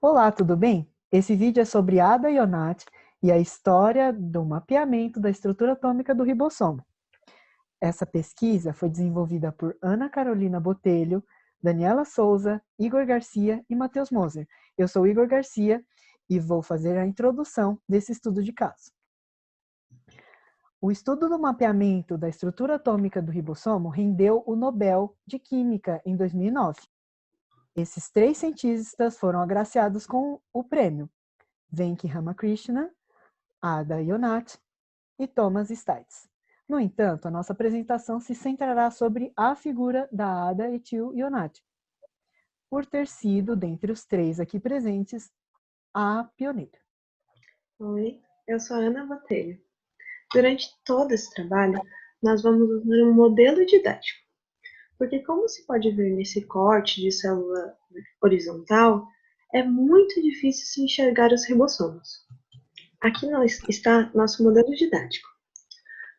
Olá, tudo bem? Esse vídeo é sobre Ada Ionat e a história do mapeamento da estrutura atômica do ribossomo. Essa pesquisa foi desenvolvida por Ana Carolina Botelho, Daniela Souza, Igor Garcia e Matheus Moser. Eu sou Igor Garcia e vou fazer a introdução desse estudo de caso. O estudo do mapeamento da estrutura atômica do ribossomo rendeu o Nobel de Química em 2009. Esses 3 cientistas foram agraciados com o prêmio: Venki Ramakrishnan, Ada Ionat e Thomas Stites. No entanto, a nossa apresentação se centrará sobre a figura da Ada e tio Ionat, por ter sido, dentre os 3 aqui presentes, a pioneira. Oi, eu sou a Ana Botelho. Durante todo esse trabalho, nós vamos usar um modelo didático, porque como se pode ver nesse corte de célula horizontal, é muito difícil se enxergar os ribossomos. Aqui está nosso modelo didático.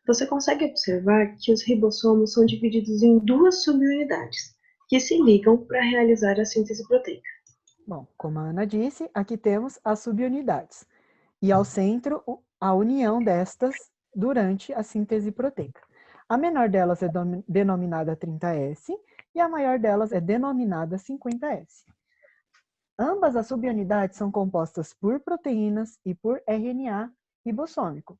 Você consegue observar que os ribossomos são divididos em 2 subunidades, que se ligam para realizar a síntese proteica. Bom, como a Ana disse, aqui temos as subunidades, e ao centro, a união destas durante a síntese proteica. A menor delas é denominada 30S e a maior delas é denominada 50S. Ambas as subunidades são compostas por proteínas e por RNA ribossômico.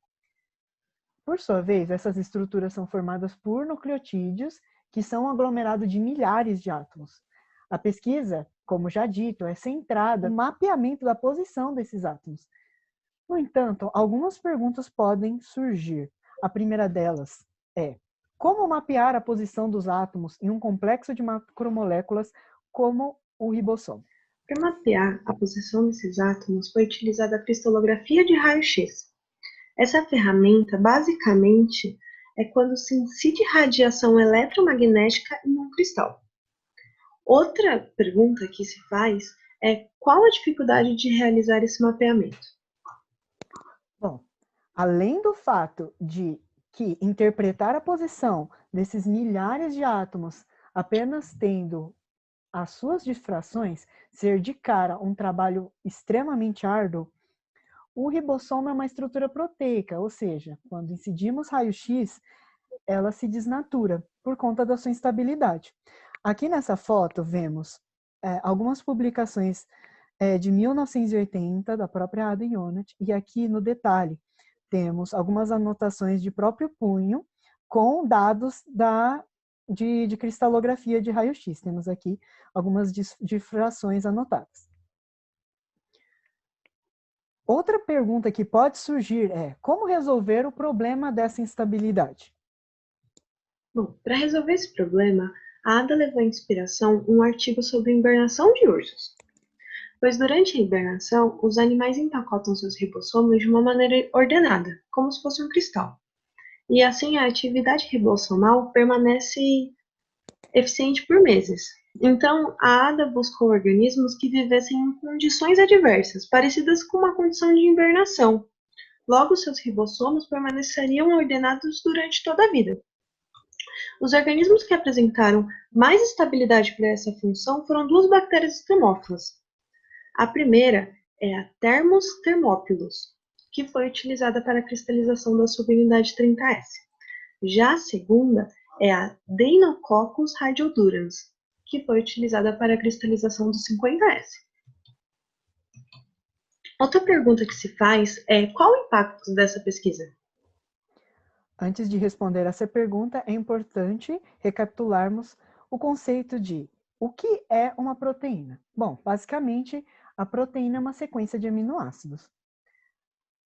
Por sua vez, essas estruturas são formadas por nucleotídeos, que são um aglomerado de milhares de átomos. A pesquisa, como já dito, é centrada no mapeamento da posição desses átomos. No entanto, algumas perguntas podem surgir. A primeira delas é: como mapear a posição dos átomos em um complexo de macromoléculas como o ribossomo? Para mapear a posição desses átomos foi utilizada a cristalografia de raio-x. Essa ferramenta, basicamente, é quando se incide radiação eletromagnética em um cristal. Outra pergunta que se faz é qual a dificuldade de realizar esse mapeamento? Bom, além do fato de que interpretar a posição desses milhares de átomos apenas tendo as suas difrações ser de cara um trabalho extremamente árduo, o ribossomo é uma estrutura proteica, ou seja, quando incidimos raio-x, ela se desnatura por conta da sua instabilidade. Aqui nessa foto vemos algumas publicações de 1980, da própria Ada Ionat, e aqui no detalhe temos algumas anotações de próprio punho com dados de cristalografia de raio-x. Temos aqui algumas difrações anotadas. Outra pergunta que pode surgir é: como resolver o problema dessa instabilidade? Bom, para resolver esse problema, a Ada levou em inspiração um artigo sobre a hibernação de ursos. Pois durante a hibernação, os animais empacotam seus ribossomos de uma maneira ordenada, como se fosse um cristal. E assim a atividade ribossomal permanece eficiente por meses. Então, a Ada buscou organismos que vivessem em condições adversas, parecidas com uma condição de hibernação. Logo, seus ribossomos permaneceriam ordenados durante toda a vida. Os organismos que apresentaram mais estabilidade para essa função foram 2 bactérias extremófilas. A primeira é a Thermus thermophilus, que foi utilizada para a cristalização da subunidade 30S. Já a segunda é a Deinococcus radiodurans, que foi utilizada para a cristalização do 50S. Outra pergunta que se faz é qual o impacto dessa pesquisa? Antes de responder essa pergunta, é importante recapitularmos o conceito de o que é uma proteína. Bom, basicamente, a proteína é uma sequência de aminoácidos.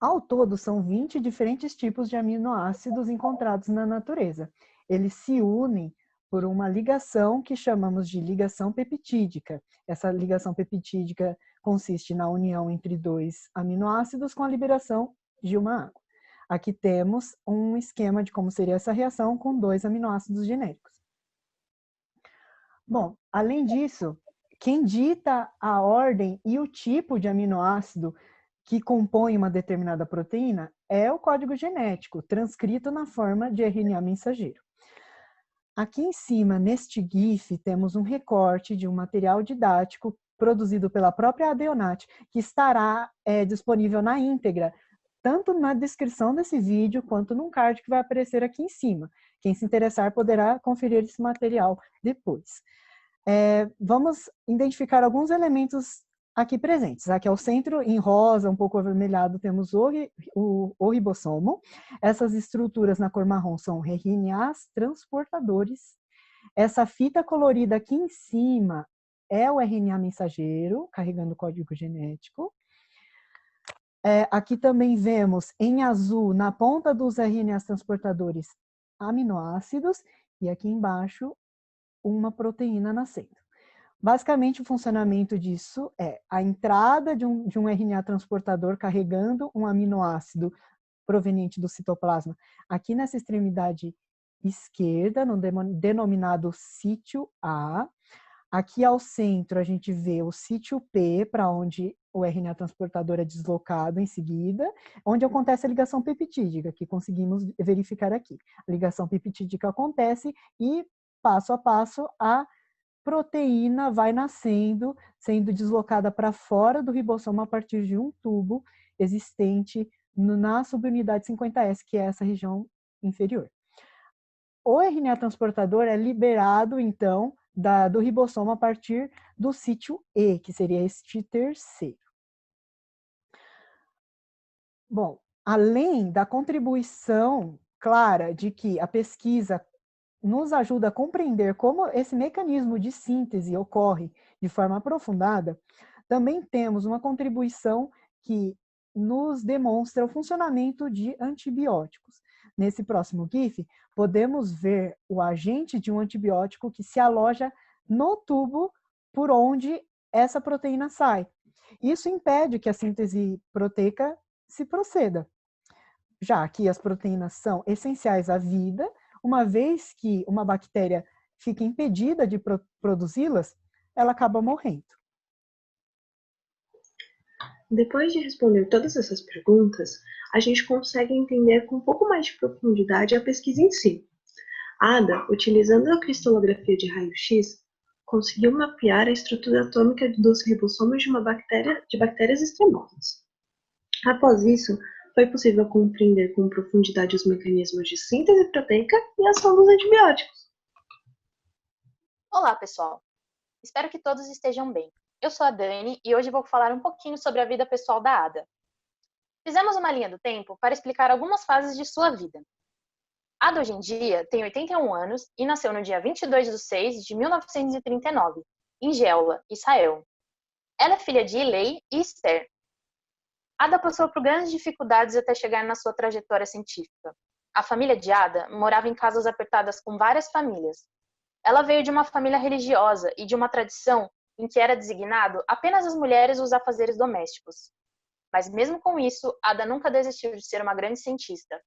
Ao todo, são 20 diferentes tipos de aminoácidos encontrados na natureza. Eles se unem por uma ligação que chamamos de ligação peptídica. Essa ligação peptídica consiste na união entre 2 aminoácidos com a liberação de uma água. Aqui temos um esquema de como seria essa reação com 2 aminoácidos genéricos. Bom, além disso, quem dita a ordem e o tipo de aminoácido que compõe uma determinada proteína é o código genético, transcrito na forma de RNA mensageiro. Aqui em cima, neste GIF, temos um recorte de um material didático produzido pela própria Adeonat, que estará disponível na íntegra, tanto na descrição desse vídeo, quanto num card que vai aparecer aqui em cima. Quem se interessar poderá conferir esse material depois. Vamos identificar alguns elementos aqui presentes. Aqui ao centro, em rosa, um pouco avermelhado, temos o ribossomo. Essas estruturas na cor marrom são RNAs transportadores. Essa fita colorida aqui em cima é o RNA mensageiro, carregando o código genético. Aqui também vemos, em azul, na ponta dos RNAs transportadores, aminoácidos, e aqui embaixo, uma proteína nascendo. Basicamente, o funcionamento disso é a entrada de um RNA transportador carregando um aminoácido proveniente do citoplasma aqui nessa extremidade esquerda, no denominado sítio A. Aqui ao centro, a gente vê o sítio P, para onde o RNA transportador é deslocado em seguida, onde acontece a ligação peptídica, que conseguimos verificar aqui. A ligação peptídica acontece e, passo a passo, a proteína vai nascendo, sendo deslocada para fora do ribossomo a partir de um tubo existente na subunidade 50S, que é essa região inferior. O RNA transportador é liberado, então, do ribossomo a partir do sítio E, que seria este terceiro. Bom, além da contribuição clara de que a pesquisa nos ajuda a compreender como esse mecanismo de síntese ocorre de forma aprofundada, também temos uma contribuição que nos demonstra o funcionamento de antibióticos. Nesse próximo GIF, podemos ver o agente de um antibiótico que se aloja no tubo por onde essa proteína sai. Isso impede que a síntese proteica se proceda, já que as proteínas são essenciais à vida. Uma vez que uma bactéria fica impedida de produzi-las, ela acaba morrendo. Depois de responder todas essas perguntas, a gente consegue entender com um pouco mais de profundidade a pesquisa em si. Ada, utilizando a cristalografia de raio-x, conseguiu mapear a estrutura atômica dos ribossomos de bactérias extremosas. Após isso, foi possível compreender com profundidade os mecanismos de síntese proteica e ação dos antibióticos. Olá, pessoal! Espero que todos estejam bem. Eu sou a Dani e hoje vou falar um pouquinho sobre a vida pessoal da Ada. Fizemos uma linha do tempo para explicar algumas fases de sua vida. Ada hoje em dia tem 81 anos e nasceu no dia 22/6/1939, em Gélula, Israel. Ela é filha de Ilei e Esther. Ada passou por grandes dificuldades até chegar na sua trajetória científica. A família de Ada morava em casas apertadas com várias famílias. Ela veio de uma família religiosa e de uma tradição em que era designado apenas as mulheres os afazeres domésticos. Mas mesmo com isso, Ada nunca desistiu de ser uma grande cientista.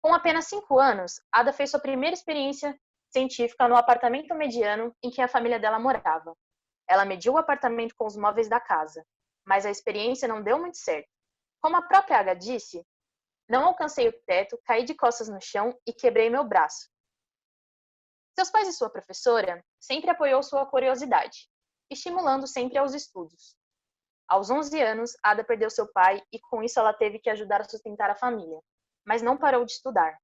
Com apenas 5 anos, Ada fez sua primeira experiência científica no apartamento mediano em que a família dela morava. Ela mediu o apartamento com os móveis da casa, mas a experiência não deu muito certo. Como a própria Ada disse, não alcancei o teto, caí de costas no chão e quebrei meu braço. Seus pais e sua professora sempre apoiou sua curiosidade, estimulando sempre aos estudos. Aos 11 anos, Ada perdeu seu pai e com isso ela teve que ajudar a sustentar a família, mas não parou de estudar.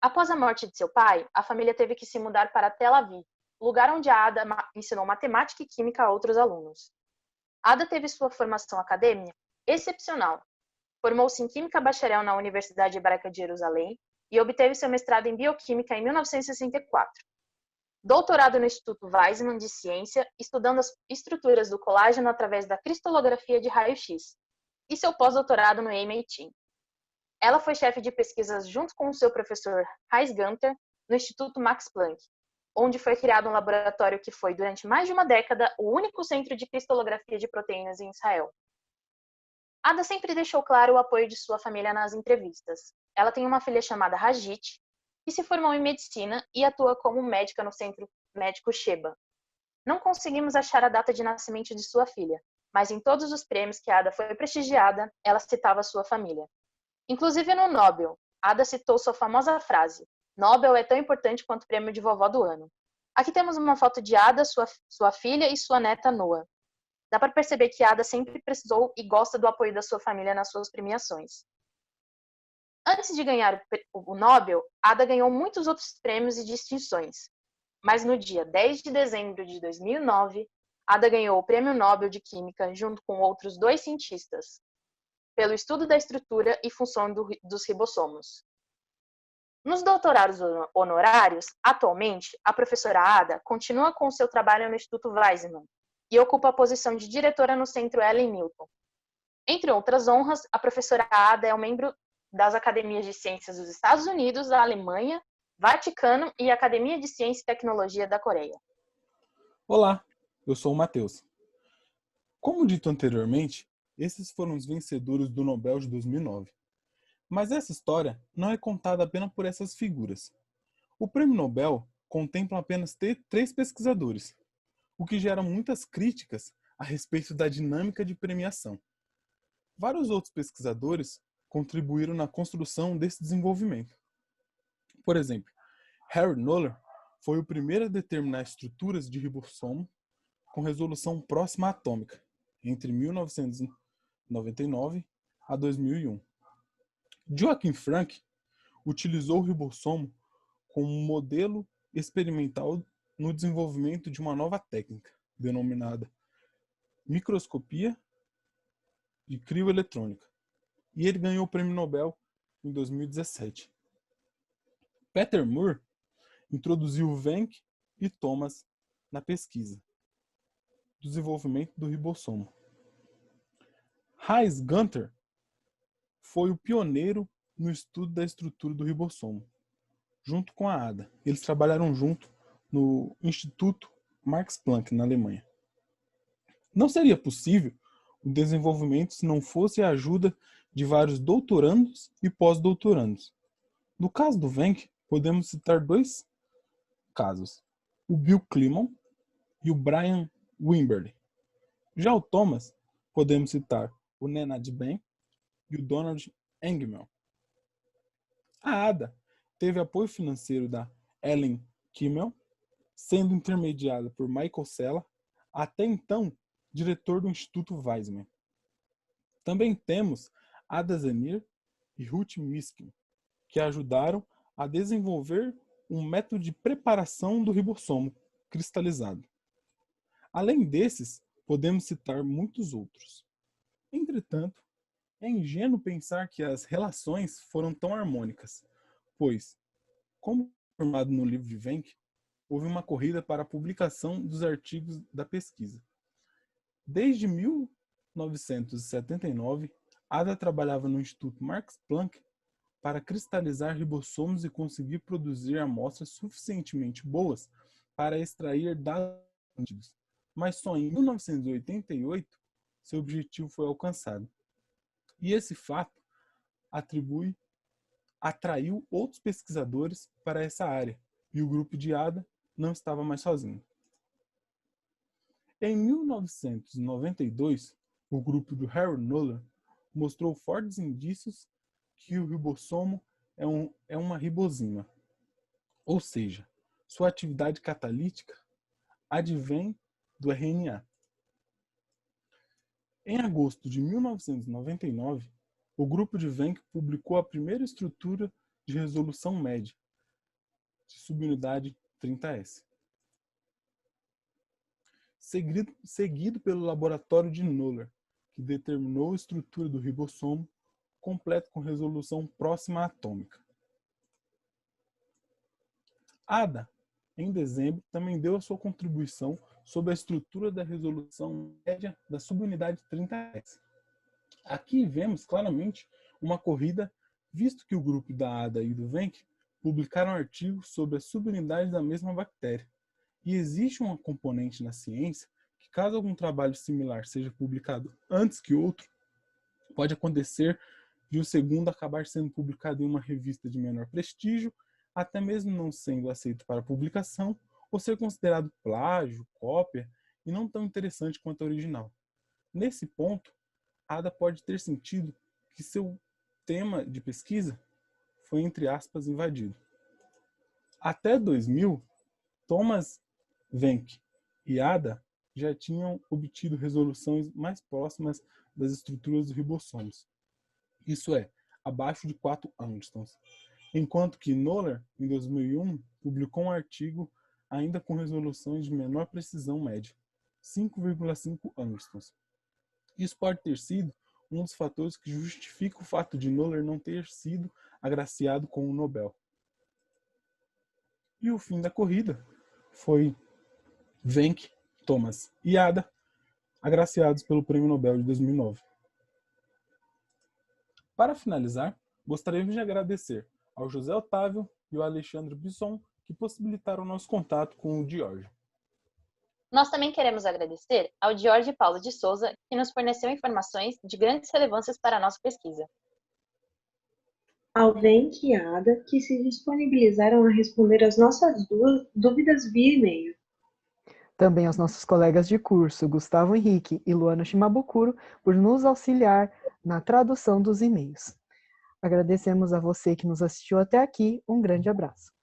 Após a morte de seu pai, a família teve que se mudar para Tel Aviv, lugar onde a Ada ensinou matemática e química a outros alunos. Ada teve sua formação acadêmica excepcional. Formou-se em Química Bacharel na Universidade Hebraica de Jerusalém e obteve seu mestrado em Bioquímica em 1964. Doutorado no Instituto Weizmann de Ciência, estudando as estruturas do colágeno através da cristalografia de raio-x, e seu pós-doutorado no MIT. Ela foi chefe de pesquisas junto com o seu professor Heinz Günther no Instituto Max Planck, onde foi criado um laboratório que foi, durante mais de uma década, o único centro de cristalografia de proteínas em Israel. Ada sempre deixou claro o apoio de sua família nas entrevistas. Ela tem uma filha chamada Hagit, que se formou em medicina e atua como médica no Centro Médico Sheba. Não conseguimos achar a data de nascimento de sua filha, mas em todos os prêmios que Ada foi prestigiada, ela citava sua família. Inclusive no Nobel, Ada citou sua famosa frase: "Nobel é tão importante quanto o prêmio de vovó do ano". Aqui temos uma foto de Ada, sua filha e sua neta Noah. Dá para perceber que Ada sempre precisou e gosta do apoio da sua família nas suas premiações. Antes de ganhar o Nobel, Ada ganhou muitos outros prêmios e distinções. Mas no dia 10 de dezembro de 2009, Ada ganhou o Prêmio Nobel de Química junto com outros 2 cientistas, pelo estudo da estrutura e função dos ribossomos. Nos doutorados honorários, atualmente, a professora Ada continua com seu trabalho no Instituto Weizmann e ocupa a posição de diretora no Centro Ellen Newton. Entre outras honras, a professora Ada é um membro das Academias de Ciências dos Estados Unidos, da Alemanha, Vaticano e Academia de Ciência e Tecnologia da Coreia. Olá, eu sou o Matheus. Como dito anteriormente, esses foram os vencedores do Nobel de 2009. Mas essa história não é contada apenas por essas figuras. O Prêmio Nobel contempla apenas 3 pesquisadores, o que gera muitas críticas a respeito da dinâmica de premiação. Vários outros pesquisadores contribuíram na construção desse desenvolvimento. Por exemplo, Harry Noller foi o primeiro a determinar estruturas de ribossomo com resolução próxima à atômica, entre 1999 a 2001. Joachim Frank utilizou o ribossomo como modelo experimental no desenvolvimento de uma nova técnica, denominada microscopia de crioeletrônica, e ele ganhou o Prêmio Nobel em 2017. Peter Moore introduziu Wenck e Thomas na pesquisa do desenvolvimento do ribossomo. Heinz Gunther foi o pioneiro no estudo da estrutura do ribossomo, junto com a Ada. Eles trabalharam junto no Instituto Max Planck, na Alemanha. Não seria possível o desenvolvimento se não fosse a ajuda de vários doutorandos e pós-doutorandos. No caso do Wenck, podemos citar 2 casos, o Bill Clement e o Brian Wimberly. Já o Thomas, podemos citar o Nenad Ben e o Donald Engelmann. A Ada teve apoio financeiro da Ellen Kimmel, sendo intermediada por Michael Sella, até então diretor do Instituto Weizmann. Também temos Ada Zenir e Ruth Miskin, que ajudaram a desenvolver um método de preparação do ribossomo cristalizado. Além desses, podemos citar muitos outros. Entretanto, é ingênuo pensar que as relações foram tão harmônicas, pois, como informado no livro de Wenck, houve uma corrida para a publicação dos artigos da pesquisa. Desde 1979, Ada trabalhava no Instituto Max Planck para cristalizar ribossomos e conseguir produzir amostras suficientemente boas para extrair dados antigos. Mas só em 1988 seu objetivo foi alcançado. E esse fato atraiu outros pesquisadores para essa área, e o grupo de Ada não estava mais sozinho. Em 1992, o grupo do Harry Noller mostrou fortes indícios que o ribossomo é uma ribosima, ou seja, sua atividade catalítica advém do RNA. Em agosto de 1999, o grupo de Wenck publicou a primeira estrutura de resolução média de subunidade 30S, seguido pelo laboratório de Noller, que determinou a estrutura do ribossomo completo com resolução próxima à atômica. Ada, em dezembro, também deu a sua contribuição sobre a estrutura da resolução média da subunidade 30S. Aqui vemos claramente uma corrida, visto que o grupo da Ada e do Wenck publicaram artigos sobre as subunidades da mesma bactéria. E existe uma componente na ciência que, caso algum trabalho similar seja publicado antes que outro, pode acontecer de o segundo acabar sendo publicado em uma revista de menor prestígio, até mesmo não sendo aceito para publicação, ou ser considerado plágio, cópia, e não tão interessante quanto a original. Nesse ponto, Ada pode ter sentido que seu tema de pesquisa foi, entre aspas, invadido. Até 2000, Thomas Wenck e Ada já tinham obtido resoluções mais próximas das estruturas dos ribossomos, isso é, abaixo de 4 angstroms, enquanto que Noller, em 2001, publicou um artigo ainda com resoluções de menor precisão média, 5,5 angstroms. Isso pode ter sido um dos fatores que justifica o fato de Noller não ter sido agraciado com o Nobel. E o fim da corrida foi Wenck, Thomas e Ada agraciados pelo Prêmio Nobel de 2009. Para finalizar, gostaríamos de agradecer ao José Otávio e ao Alexandre Bisson que possibilitaram o nosso contato com o George. Nós também queremos agradecer ao George Paulo de Souza, que nos forneceu informações de grandes relevâncias para a nossa pesquisa. Ao Wenck e Ada, que se disponibilizaram a responder as nossas dúvidas via e-mail. Também aos nossos colegas de curso, Gustavo Henrique e Luana Shimabukuro, por nos auxiliar na tradução dos e-mails. Agradecemos a você que nos assistiu até aqui. Um grande abraço.